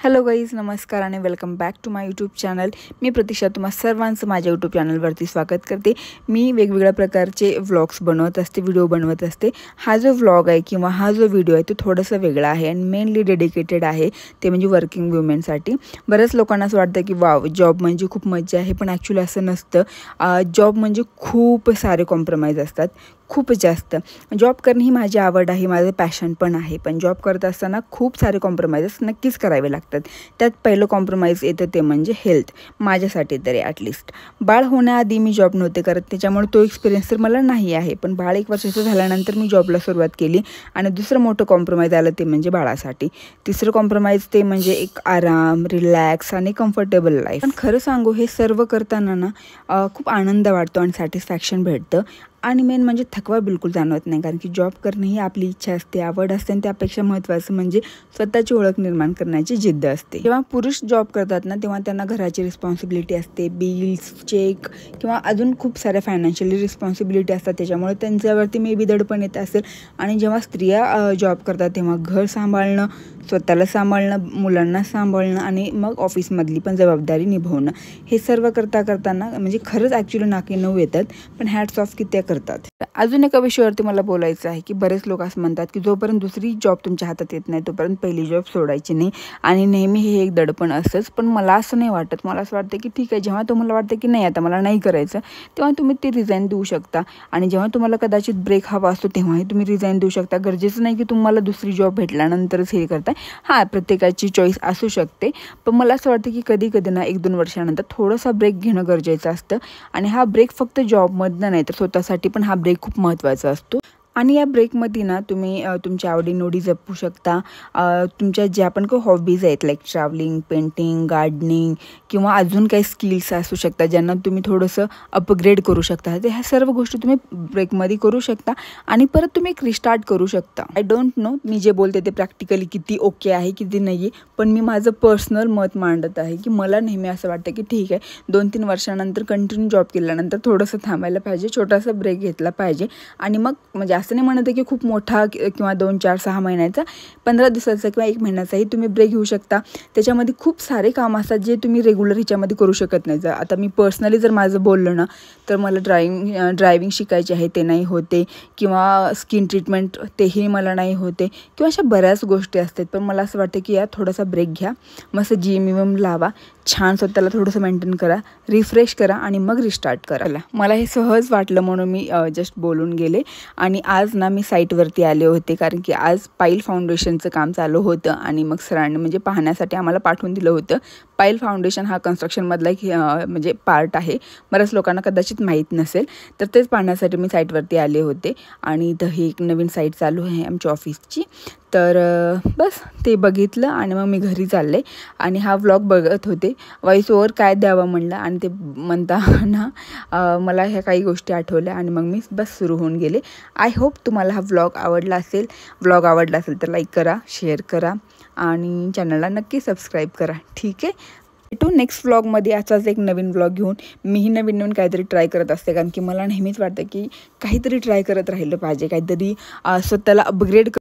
Hello guys, नमस्कार आणि welcome back to my YouTube channel. मी प्रतीक्षा तुम्हा सर्वांचं माझ्या यूट्यूब चॅनलवरती स्वागत करते। मी वेगवेगळ्या प्रकारचे व्लॉग्स बनवत असते, व्हिडिओ बनवत असते। हा जो व्लॉग आहे किंवा हा जो व्हिडिओ आहे तो थोडासा वेगळा आहे आणि मेनली डेडिकेटेड आहे ते म्हणजे वर्किंग वुमेनसाठी। बऱ्याच लोकांना असं वाटतं की वाव, जॉब म्हणजे खूप मजा आहे, पण ॲक्च्युली असं नसतं। जॉब म्हणजे खूप सारे कॉम्प्रोमाइज असतात, खूप जास्त। जॉब करणे ही माझी आवड आहे, माझं पॅशन पण आहे, पण जॉब करत असताना खूप सारे कॉम्प्रोमाइजेस नक्कीच करावे लागतात। त्यात पहिलं कॉम्प्रोमाइज येतं ते म्हणजे हेल्थ, माझ्यासाठी तरी ॲटलिस्ट। बाळ होण्याआधी मी जॉब नव्हते करत, त्याच्यामुळे तो एक्सपिरियन्स तर मला नाही आहे, पण बाळ 1 वर्षाचं झाल्यानंतर मी जॉबला सुरुवात केली आणि दुसरं मोठं कॉम्प्रोमाइज आलं ते म्हणजे बाळासाठी। तिसरं कॉम्प्रोमाइज ते म्हणजे एक आराम, रिलॅक्स आणि कम्फर्टेबल लाईफ। पण खरं सांगू, हे सर्व करताना ना खूप आनंद वाटतो आणि सॅटिस्फॅक्शन भेटतं आणि मेन म्हणजे थकवा बिलकुल जाणवत नाही, कारण की जॉब करणे ही आपली इच्छा असते, आवड असते आणि त्यापेक्षा महत्त्वाचं म्हणजे स्वतःची ओळख निर्माण करण्याची जिद्द असते। जेव्हा पुरुष जॉब करतात ना, तेव्हा त्यांना घराची रिस्पॉन्सिबिलिटी असते, बिल्स, चेक किंवा अजून खूप साऱ्या फायनान्शियली रिस्पॉन्सिबिलिटी असतात, त्याच्यामुळे त्यांच्यावरती मे बी दडपण येत असेल। आणि जेव्हा स्त्रिया जॉब करतात तेव्हा घर सांभाळणं, स्वतःला सांभाळणं, मुलांना सांभाळणं आणि मग ऑफिसमधली पण जबाबदारी निभावणं, हे सर्व करताना म्हणजे खरंच ॲक्च्युली नाकी नऊ येतात, पण हॅट्स ऑफ की त्या करतात। अजून एका विषयावरती मला बोलायचं आहे की बरेच लोक असं म्हणतात की जोपर्यंत दुसरी जॉब तुमच्या हातात येत नाही तोपर्यंत पहिली जॉब सोडायची नाही, आणि नेहमी हे एक दडपण असतंच। पण मला असं नाही वाटत, मला असं वाटतं की ठीक आहे, जेव्हा तुम्हाला वाटतं की नाही आता मला नाही करायचं, तेव्हा तुम्ही ते रिझाईन देऊ शकता। आणि जेव्हा तुम्हाला कदाचित ब्रेक हवा असतो तेव्हाही तुम्ही रिझाईन देऊ शकता। गरजेचं नाही की तुम्हाला दुसरी जॉब भेटल्यानंतरच हे करताय, हां प्रत्येकाची चॉईस असू शकते, पण मला असं वाटतं की कधी कधी ना 1-2 वर्षानंतर थोडासा ब्रेक घेणं गरजेचं असतं। आणि हा ब्रेक फक्त जॉबमधनं नाही तर स्वतःसाठी पण हा ब्रेक खूप महत्त्वाचा असतो। आणि या ब्रेकमध्ये ना तुम्ही तुमच्या आवडीनिवडी जपू शकता, तुमच्या ज्या पण काही हॉबीज आहेत लाईक ट्रॅव्हलिंग, पेंटिंग, गार्डनिंग किंवा अजून काही स्किल्स असू शकतात ज्यांना तुम्ही थोडंसं अपग्रेड करू शकता, तर ह्या सर्व गोष्टी तुम्ही ब्रेकमध्ये करू शकता आणि परत तुम्ही एक रिस्टार्ट करू शकता। आय डोंट नो मी जे बोलते ते प्रॅक्टिकली किती ओके आहे किती नाही आहे, पण मी माझं पर्सनल मत मांडत आहे की मला नेहमी असं वाटतं की ठीक आहे, 2-3 वर्षानंतर कंटिन्यू जॉब केल्यानंतर थोडंसं थांबायला पाहिजे, छोटासा ब्रेक घेतला पाहिजे। आणि मग म्हणजे असं नाही म्हणत आहे की खूप मोठा किंवा 2-4-6 महिन्याचा, 15 दिवसाचा किंवा 1 महिन्याचाही तुम्ही ब्रेक घेऊ शकता। त्याच्यामध्ये खूप सारे काम असतात जे तुम्ही रेग्युलर ह्याच्यामध्ये करू शकत नाही। आता मी पर्सनली जर माझं बोललं ना, तर मला ड्रायव्हिंग शिकायची आहे, ते नाही होते, किंवा स्किन ट्रीटमेंट तेही मला नाही होते, किंवा अशा बऱ्याच गोष्टी असतात। पण मला असं वाटतं की यार थोडासा ब्रेक घ्या, मस्त जिम लावा, छान स्वतःला थोडंसं मेंटेन करा, रिफ्रेश करा आणि मग रिस्टार्ट करा। मला हे सहज वाटलं म्हणून मी जस्ट बोलून गेले। आणि आज ना मी साईटवरती आले होते, कारण की आज पाईल फाउंडेशनचं काम चालू होतं आणि मग सरांनी म्हणजे पाहण्यासाठी आम्हाला पाठवून दिलं होतं। पाईल फाउंडेशन हा कन्स्ट्रक्शनमधला एक म्हणजे पार्ट आहे, बऱ्याच लोकांना कदाचित माहीत नसेल, तर तेच पाहण्यासाठी मी साईटवरती आले होते। आणि इथं ही एक नवीन साईट चालू आहे आमच्या ऑफिसची, तर बस ते बघितलं आणि मग मी घरी चालले आणि हा व्लॉग बघत होते। व्हॉइस ओव्हर काय द्यावं म्हणलं आणि ते म्हणताना मला ह्या काही गोष्टी आठवल्या आणि मग मी बस सुरू होऊन गेले। आय होप तुम्हाला हा व्लॉग आवडला असेल। व्लॉग आवडला असेल तर लाईक करा, शेअर करा आणि चॅनलला नक्की सबस्क्राईब करा, ठीक आहे। भेटू नेक्स्ट व्लॉगमध्ये असाच एक नवीन व्लॉग घेऊन। मीही नवीन काहीतरी ट्राय करत असते, कारण की मला नेहमीच वाटतं की काहीतरी ट्राय करत राहिलं पाहिजे, काहीतरी स्वतःला अपग्रेड